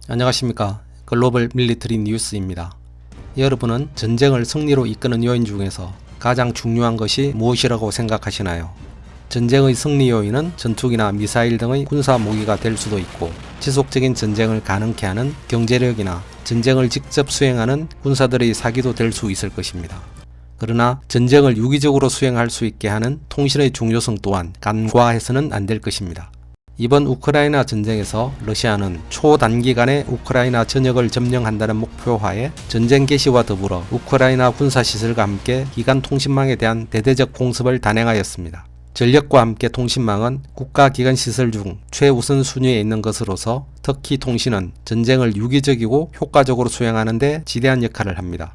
안녕하십니까. 글로벌 밀리터리 뉴스입니다. 여러분은 전쟁을 승리로 이끄는 요인 중에서 가장 중요한 것이 무엇이라고 생각하시나요? 전쟁의 승리 요인은 전투기나 미사일 등의 군사 무기가 될 수도 있고, 지속적인 전쟁을 가능케 하는 경제력이나 전쟁을 직접 수행하는 군사들의 사기도 될 수 있을 것입니다. 그러나 전쟁을 유기적으로 수행할 수 있게 하는 통신의 중요성 또한 간과해서는 안 될 것입니다. 이번 우크라이나 전쟁에서 러시아는 초단기간에 우크라이나 전역을 점령한다는 목표하에 전쟁 개시와 더불어 우크라이나 군사시설과 함께 기간 통신망에 대한 대대적 공습을 단행하였습니다. 전력과 함께 통신망은 국가기관 시설 중 최우선 순위에 있는 것으로서 특히 통신은 전쟁을 유기적이고 효과적으로 수행하는 데 지대한 역할을 합니다.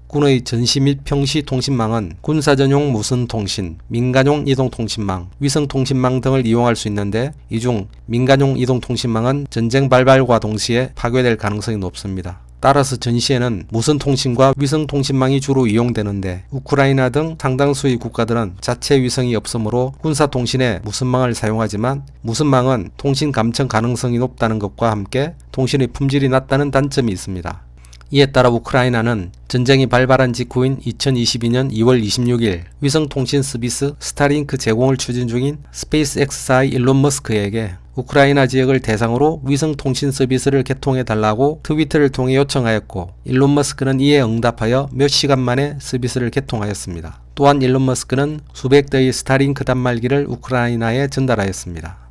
군의 전시 및 평시 통신망은 군사전용 무선통신, 민간용 이동통신망, 위성통신망 등을 이용할 수 있는데, 이 중 민간용 이동통신망은 전쟁 발발과 동시에 파괴될 가능성이 높습니다. 따라서 전시에는 무선통신과 위성통신망이 주로 이용되는데, 우크라이나 등 상당수의 국가들은 자체 위성이 없으므로 군사통신에 무선망을 사용하지만, 무선망은 통신 감청 가능성이 높다는 것과 함께 통신의 품질이 낮다는 단점이 있습니다. 이에 따라 우크라이나는 전쟁이 발발한 직후인 2022년 2월 26일 위성통신 서비스 스타링크 제공을 추진 중인 스페이스X사의 일론 머스크에게 우크라이나 지역을 대상으로 위성통신 서비스를 개통해달라고 트위터를 통해 요청하였고, 일론 머스크는 이에 응답하여 몇 시간 만에 서비스를 개통하였습니다. 또한 일론 머스크는 수백 대의 스타링크 단말기를 우크라이나에 전달하였습니다.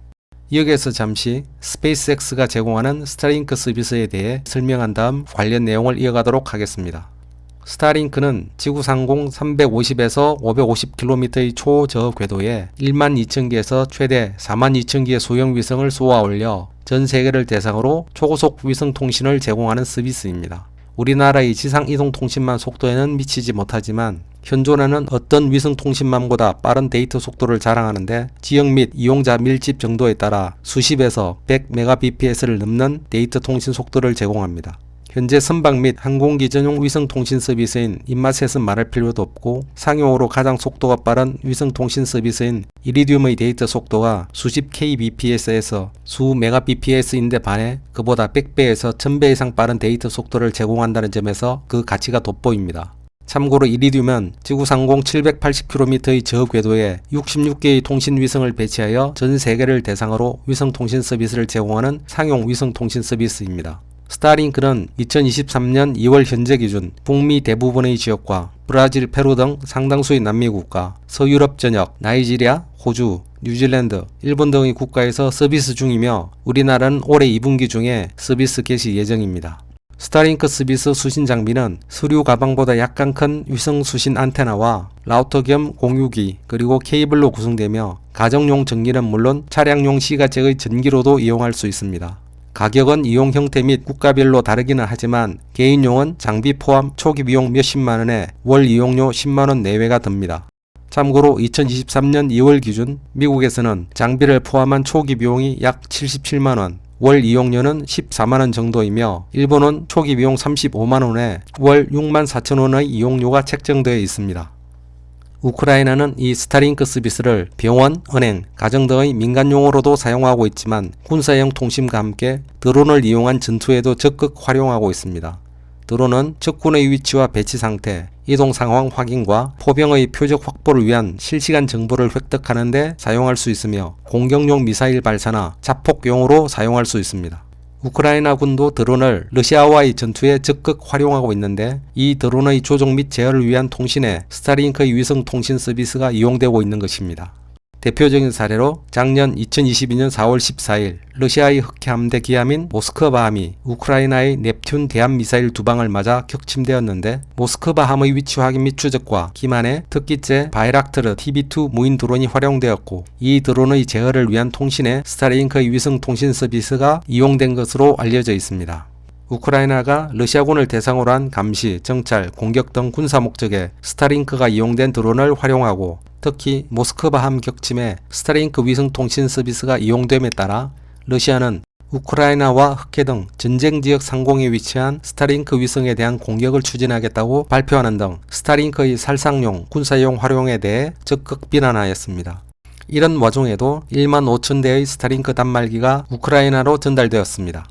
여기에서 잠시 스페이스X가 제공하는 스타링크 서비스에 대해 설명한 다음 관련 내용을 이어가도록 하겠습니다. 스타링크는 지구상공 350에서 550km의 초저하 궤도에 12,000개에서 최대 42,000개의 소형 위성을 쏘아 올려 전 세계를 대상으로 초고속 위성 통신을 제공하는 서비스입니다. 우리나라의 지상 이동 통신망 속도에는 미치지 못하지만 현존하는 어떤 위성 통신망보다 빠른 데이터 속도를 자랑하는데, 지역 및 이용자 밀집 정도에 따라 수십에서 100mbps를 넘는 데이터 통신 속도를 제공합니다. 현재 선박 및 항공기 전용 위성 통신 서비스인 인마셋은 말할 필요도 없고, 상용으로 가장 속도가 빠른 위성 통신 서비스인 이리듐의 데이터 속도가 수십 kbps에서 수 메가bps인데 반해 그보다 100배에서 1000배 이상 빠른 데이터 속도를 제공한다는 점에서 그 가치가 돋보입니다. 참고로 이리듐은 지구상공 780km의 저 궤도에 66개의 통신 위성을 배치하여 전 세계를 대상으로 위성 통신 서비스를 제공하는 상용 위성 통신 서비스입니다. 스타링크는 2023년 2월 현재 기준 북미 대부분의 지역과 브라질, 페루 등 상당수의 남미 국가, 서유럽 전역, 나이지리아, 호주, 뉴질랜드, 일본 등의 국가에서 서비스 중이며, 우리나라는 올해 2분기 중에 서비스 개시 예정입니다. 스타링크 서비스 수신 장비는 서류 가방보다 약간 큰 위성 수신 안테나와 라우터 겸 공유기 그리고 케이블로 구성되며, 가정용 전기는 물론 차량용 시가잭의 전기로도 이용할 수 있습니다. 가격은 이용 형태 및 국가별로 다르기는 하지만 개인용은 장비 포함 초기 비용 몇십만원에 월 이용료 10만원 내외가 듭니다. 참고로 2023년 2월 기준 미국에서는 장비를 포함한 초기 비용이 약 77만원, 월 이용료는 14만원 정도이며, 일본은 초기 비용 35만원에 월 64,000원의 이용료가 책정되어 있습니다. 우크라이나는 이 스타링크 서비스를 병원, 은행, 가정 등의 민간용으로도 사용하고 있지만, 군사용 통신과 함께 드론을 이용한 전투에도 적극 활용하고 있습니다. 드론은 적군의 위치와 배치 상태, 이동 상황 확인과 포병의 표적 확보를 위한 실시간 정보를 획득하는 데 사용할 수 있으며, 공격용 미사일 발사나 자폭용으로 사용할 수 있습니다. 우크라이나 군도 드론을 러시아와의 전투에 적극 활용하고 있는데, 이 드론의 조종 및 제어를 위한 통신에 스타링크의 위성 통신 서비스가 이용되고 있는 것입니다. 대표적인 사례로 작년 2022년 4월 14일 러시아의 흑해함대 기함인 모스크바함이 우크라이나의 넵튠 대함 미사일 2방을 맞아 격침되었는데, 모스크바함의 위치 확인 및 추적과 기만에 특기제 바이락트르 TB2 무인 드론이 활용되었고, 이 드론의 제어를 위한 통신에 스타링크의 위성 통신 서비스가 이용된 것으로 알려져 있습니다. 우크라이나가 러시아군을 대상으로 한 감시, 정찰, 공격 등 군사 목적에 스타링크가 이용된 드론을 활용하고, 특히 모스크바함 격침에 스타링크 위성통신 서비스가 이용됨에 따라 러시아는 우크라이나와 흑해 등 전쟁지역 상공에 위치한 스타링크 위성에 대한 공격을 추진하겠다고 발표하는 등 스타링크의 살상용, 군사용 활용에 대해 적극 비난하였습니다. 이런 와중에도 15,000대의 스타링크 단말기가 우크라이나로 전달되었습니다.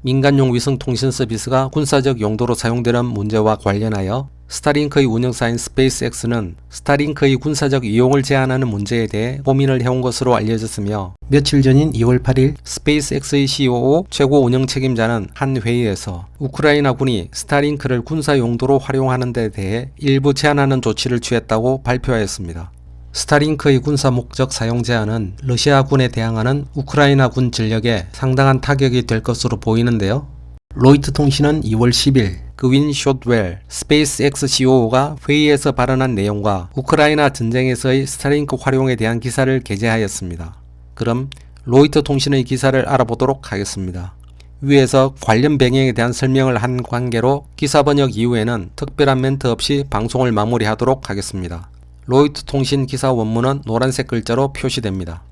민간용 위성통신 서비스가 군사적 용도로 사용되는 문제와 관련하여 스타링크의 운영사인 스페이스X는 스타링크의 군사적 이용을 제한하는 문제에 대해 고민을 해온 것으로 알려졌으며, 며칠 전인 2월 8일 스페이스X의 COO 최고 운영 책임자는 한 회의에서 우크라이나군이 스타링크를 군사 용도로 활용하는 데 대해 일부 제한하는 조치를 취했다고 발표하였습니다. 스타링크의 군사 목적 사용 제한은 러시아군에 대항하는 우크라이나군 전력에 상당한 타격이 될 것으로 보이는데요. 로이터 통신은 2월 10일 그윈 숏웰 스페이스X COO가 회의에서 발언한 내용과 우크라이나 전쟁에서의 스타링크 활용에 대한 기사를 게재하였습니다. 그럼 로이터 통신의 기사를 알아보도록 하겠습니다. 위에서 관련 배경에 대한 설명을 한 관계로 기사 번역 이후에는 특별한 멘트 없이 방송을 마무리하도록 하겠습니다. 로이터 통신 기사 원문은 노란색 글자로 표시됩니다.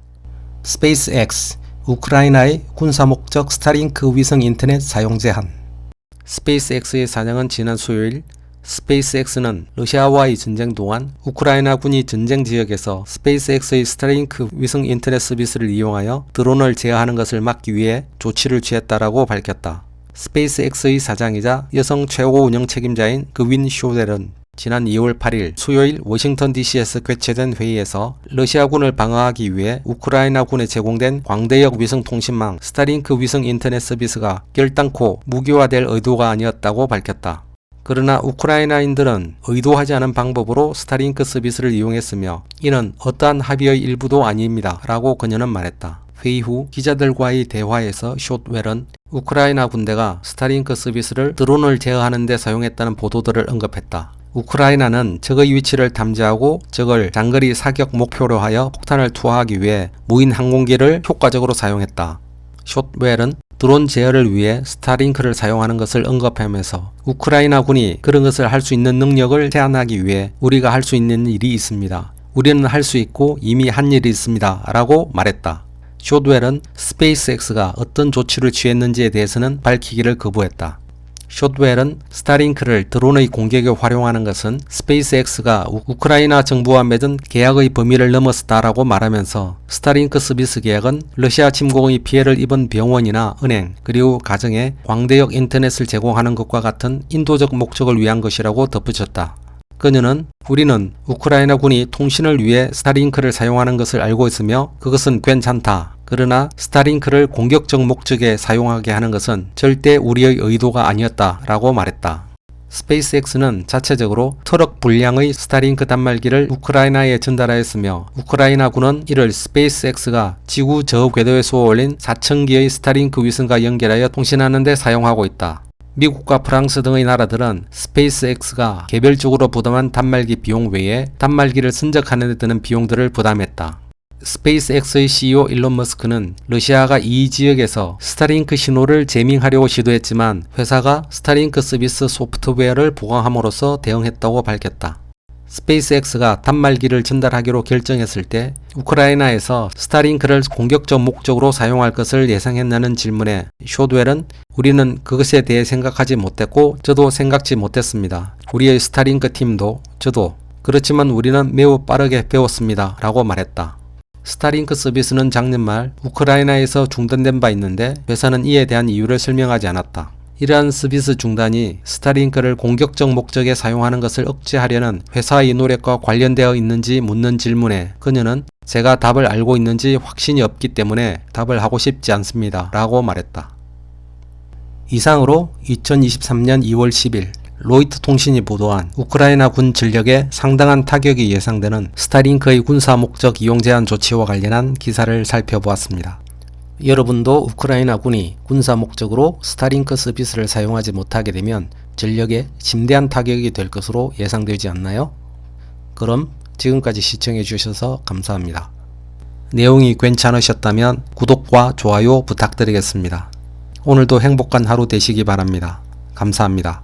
스페이스X 우크라이나의 군사 목적 스타링크 위성 인터넷 사용 제한. 스페이스X의 사장은 지난 수요일 스페이스X는 러시아와의 전쟁 동안 우크라이나군이 전쟁 지역에서 스페이스X의 스타링크 위성 인터넷 서비스를 이용하여 드론을 제어하는 것을 막기 위해 조치를 취했다라고 밝혔다. 스페이스X의 사장이자 여성 최고 운영 책임자인 그윈 쇼델은 지난 2월 8일 수요일 워싱턴 DC에서 개최된 회의에서 러시아군을 방어하기 위해 우크라이나군에 제공된 광대역 위성통신망 스타링크 위성 인터넷 서비스가 결단코 무기화될 의도가 아니었다고 밝혔다. 그러나 우크라이나인들은 의도하지 않은 방법으로 스타링크 서비스를 이용했으며 이는 어떠한 합의의 일부도 아닙니다 라고 그녀는 말했다. 회의 후 기자들과의 대화에서 숏웰은 우크라이나 군대가 스타링크 서비스를 드론을 제어하는 데 사용했다는 보도들을 언급했다. 우크라이나는 적의 위치를 탐지하고 적을 장거리 사격 목표로 하여 폭탄을 투하하기 위해 무인 항공기를 효과적으로 사용했다. 숏웰은 드론 제어를 위해 스타링크를 사용하는 것을 언급하면서 우크라이나군이 그런 것을 할 수 있는 능력을 제한하기 위해 우리가 할 수 있는 일이 있습니다. 우리는 할 수 있고 이미 한 일이 있습니다 라고 말했다. 숏웰은 스페이스X가 어떤 조치를 취했는지에 대해서는 밝히기를 거부했다. 숏웰은 스타링크를 드론의 공격에 활용하는 것은 스페이스X가 우크라이나 정부와 맺은 계약의 범위를 넘어섰다라고 말하면서 스타링크 서비스 계약은 러시아 침공의 피해를 입은 병원이나 은행 그리고 가정에 광대역 인터넷을 제공하는 것과 같은 인도적 목적을 위한 것이라고 덧붙였다. 그녀는 우리는 우크라이나군이 통신을 위해 스타링크를 사용하는 것을 알고 있으며 그것은 괜찮다. 그러나 스타링크를 공격적 목적에 사용하게 하는 것은 절대 우리의 의도가 아니었다 라고 말했다. 스페이스X는 자체적으로 트럭 분량의 스타링크 단말기를 우크라이나에 전달하였으며 우크라이나군은 이를 스페이스X가 지구 저 궤도에 쏘아올린 4,000기의 스타링크 위성과 연결하여 통신하는 데 사용하고 있다. 미국과 프랑스 등의 나라들은 스페이스X가 개별적으로 부담한 단말기 비용 외에 단말기를 선적하는 데 드는 비용들을 부담했다. 스페이스X의 CEO 일론 머스크는 러시아가 이 지역에서 스타링크 신호를 제밍하려고 시도했지만 회사가 스타링크 서비스 소프트웨어를 보강함으로써 대응했다고 밝혔다. 스페이스X가 단말기를 전달하기로 결정했을 때 우크라이나에서 스타링크를 공격적 목적으로 사용할 것을 예상했냐는 질문에 숏웰은 우리는 그것에 대해 생각하지 못했고 저도 생각지 못했습니다. 우리의 스타링크 팀도 저도 그렇지만 우리는 매우 빠르게 배웠습니다 라고 말했다. 스타링크 서비스는 작년 말 우크라이나에서 중단된 바 있는데 회사는 이에 대한 이유를 설명하지 않았다. 이러한 서비스 중단이 스타링크를 공격적 목적에 사용하는 것을 억제하려는 회사의 노력과 관련되어 있는지 묻는 질문에 그녀는 제가 답을 알고 있는지 확신이 없기 때문에 답을 하고 싶지 않습니다 라고 말했다. 이상으로 2023년 2월 10일 로이터 통신이 보도한 우크라이나 군 전력에 상당한 타격이 예상되는 스타링크의 군사 목적 이용 제한 조치와 관련한 기사를 살펴보았습니다. 여러분도 우크라이나 군이 군사 목적으로 스타링크 서비스를 사용하지 못하게 되면 전력에 심대한 타격이 될 것으로 예상되지 않나요? 그럼 지금까지 시청해 주셔서 감사합니다. 내용이 괜찮으셨다면 구독과 좋아요 부탁드리겠습니다. 오늘도 행복한 하루 되시기 바랍니다. 감사합니다.